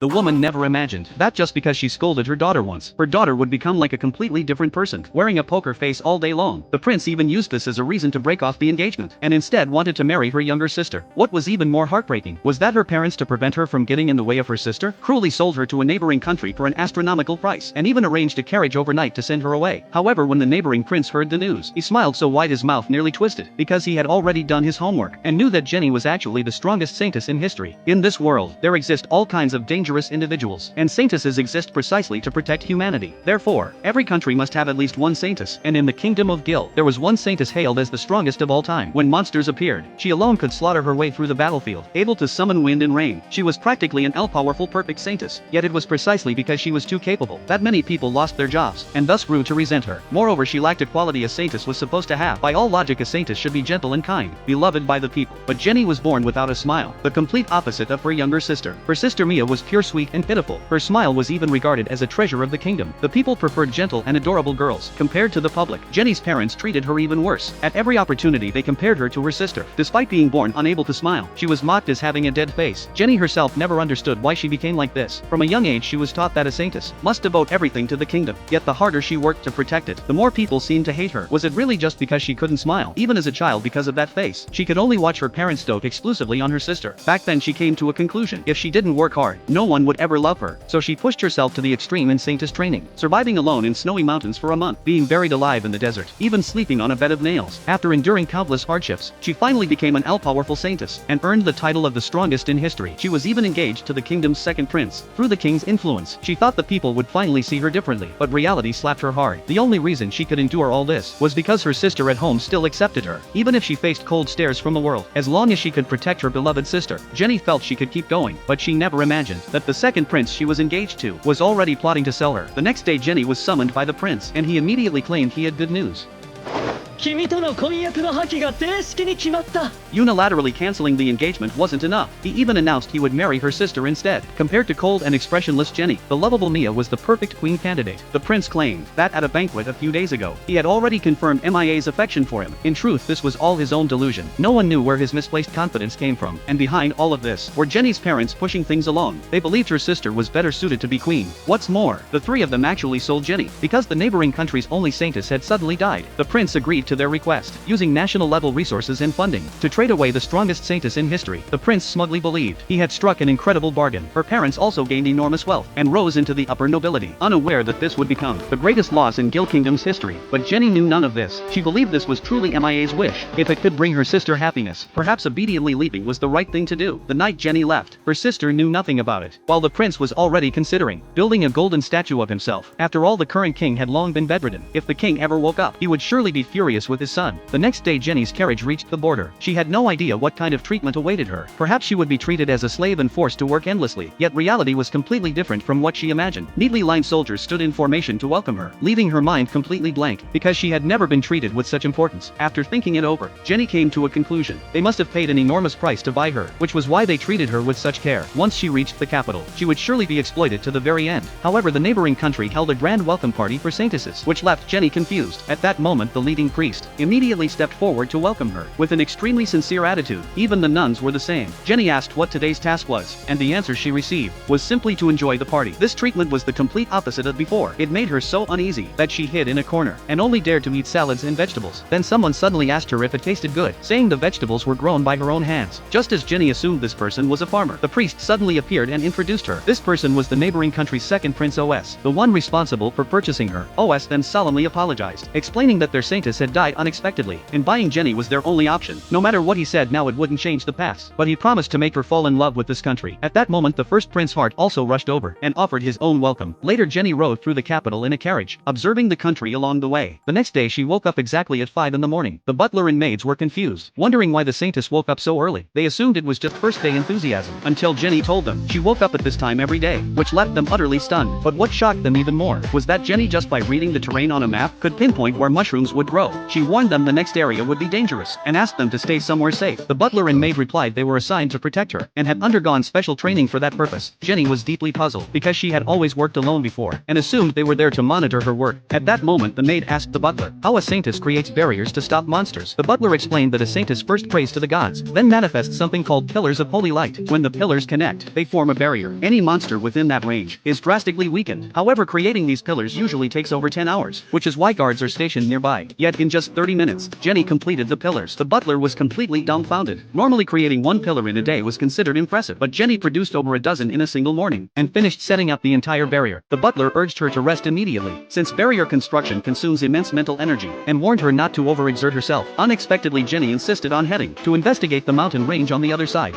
The woman never imagined that just because she scolded her daughter once, her daughter would become like a completely different person, wearing a poker face all day long. The prince even used this as a reason to break off the engagement, and instead wanted to marry her younger sister. What was even more heartbreaking was that her parents, to prevent her from getting in the way of her sister, cruelly sold her to a neighboring country for an astronomical price, and even arranged a carriage overnight to send her away. However, when the neighboring prince heard the news, he smiled so wide his mouth nearly twisted, because he had already done his homework, and knew that Jenny was actually the strongest saintess in history. In this world, there exist all kinds of dangerous individuals, and saintesses exist precisely to protect humanity. Therefore, every country must have at least one saintess, and in the kingdom of Gil, there was one saintess hailed as the strongest of all time. When monsters appeared, she alone could slaughter her way through the battlefield, able to summon wind and rain. She was practically an all-powerful perfect saintess, yet it was precisely because she was too capable that many people lost their jobs, and thus grew to resent her. Moreover, she lacked a quality a saintess was supposed to have. By all logic, a saintess should be gentle and kind, beloved by the people. But Jenny was born without a smile, the complete opposite of her younger sister. Her sister Mia was pure sweet and pitiful. Her smile was even regarded as a treasure of the kingdom. The people preferred gentle and adorable girls compared to the public. Jenny's parents treated her even worse. At every opportunity they compared her to her sister. Despite being born unable to smile, she was mocked as having a dead face. Jenny herself never understood why she became like this. From a young age she was taught that a saintess must devote everything to the kingdom, yet the harder she worked to protect it, the more people seemed to hate her. Was it really just because she couldn't smile? Even as a child, because of that face, she could only watch her parents dote exclusively on her sister. Back then she came to a conclusion: if she didn't work hard, no one would ever love her. So she pushed herself to the extreme in saintess training, surviving alone in snowy mountains for a month, being buried alive in the desert, even sleeping on a bed of nails. After enduring countless hardships, she finally became an all-powerful saintess, and earned the title of the strongest in history. She was even engaged to the kingdom's second prince. Through the king's influence, she thought the people would finally see her differently, but reality slapped her hard. The only reason she could endure all this was because her sister at home still accepted her, even if she faced cold stares from the world. As long as she could protect her beloved sister, Jenny felt she could keep going, but she never imagined that the second prince she was engaged to was already plotting to sell her. The next day Jenny was summoned by the prince, and he immediately claimed he had good news. Unilaterally canceling the engagement wasn't enough. He even announced he would marry her sister instead. Compared to cold and expressionless Jenny, the lovable Mia was the perfect queen candidate. The prince claimed that at a banquet a few days ago, he had already confirmed Mia's affection for him. In truth, this was all his own delusion. No one knew where his misplaced confidence came from, and behind all of this were Jenny's parents pushing things along. They believed her sister was better suited to be queen. What's more, the three of them actually sold Jenny, because the neighboring country's only saintess had suddenly died. The prince agreed to their request, using national-level resources and funding to trade away the strongest saintess in history. The prince smugly believed he had struck an incredible bargain. Her parents also gained enormous wealth and rose into the upper nobility, unaware that this would become the greatest loss in Gil Kingdom's history. But Jenny knew none of this. She believed this was truly Mia's wish. If it could bring her sister happiness, perhaps obediently leaving was the right thing to do. The night Jenny left, her sister knew nothing about it, while the prince was already considering building a golden statue of himself. After all, the current king had long been bedridden. If the king ever woke up, he would surely be furious with his son. The next day Jenny's carriage reached the border. She had no idea what kind of treatment awaited her. Perhaps she would be treated as a slave and forced to work endlessly. Yet reality was completely different from what she imagined. Neatly lined soldiers stood in formation to welcome her, leaving her mind completely blank, because she had never been treated with such importance. After thinking it over, Jenny came to a conclusion. They must have paid an enormous price to buy her, which was why they treated her with such care. Once she reached the capital, she would surely be exploited to the very end. However, the neighboring country held a grand welcome party for saintesses, which left Jenny confused. At that moment, the leading priest immediately stepped forward to welcome her, with an extremely sincere attitude. Even the nuns were the same. Jenny asked what today's task was, and the answer she received was simply to enjoy the party. This treatment was the complete opposite of before. It made her so uneasy that she hid in a corner, and only dared to eat salads and vegetables. Then someone suddenly asked her if it tasted good, saying the vegetables were grown by her own hands. Just as Jenny assumed this person was a farmer, the priest suddenly appeared and introduced her. This person was the neighboring country's second prince Os, the one responsible for purchasing her. Os then solemnly apologized, explaining that their saintess had died unexpectedly, and buying Jenny was their only option. No matter what he said now, it wouldn't change the past, but he promised to make her fall in love with this country. At that moment, the first prince's heart also rushed over and offered his own welcome. Later Jenny rode through the capital in a carriage, observing the country along the way. The next day she woke up exactly at 5 in the morning. The butler and maids were confused, wondering why the saintess woke up so early. They assumed it was just first day enthusiasm, until Jenny told them she woke up at this time every day, which left them utterly stunned. But what shocked them even more was that Jenny, just by reading the terrain on a map, could pinpoint where mushrooms would grow. She warned them the next area would be dangerous, and asked them to stay somewhere safe. The butler and maid replied they were assigned to protect her, and had undergone special training for that purpose. Jenny was deeply puzzled, because she had always worked alone before, and assumed they were there to monitor her work. At that moment the maid asked the butler how a saintess creates barriers to stop monsters. The butler explained that a saintess first prays to the gods, then manifests something called pillars of holy light. When the pillars connect, they form a barrier. Any monster within that range is drastically weakened. However, creating these pillars usually takes over 10 hours, which is why guards are stationed nearby. Yet in just 30 minutes, Jenny completed the pillars. The butler was completely dumbfounded. Normally creating one pillar in a day was considered impressive, but Jenny produced over a dozen in a single morning, and finished setting up the entire barrier. The butler urged her to rest immediately, since barrier construction consumes immense mental energy, and warned her not to overexert herself. Unexpectedly, Jenny insisted on heading to investigate the mountain range on the other side.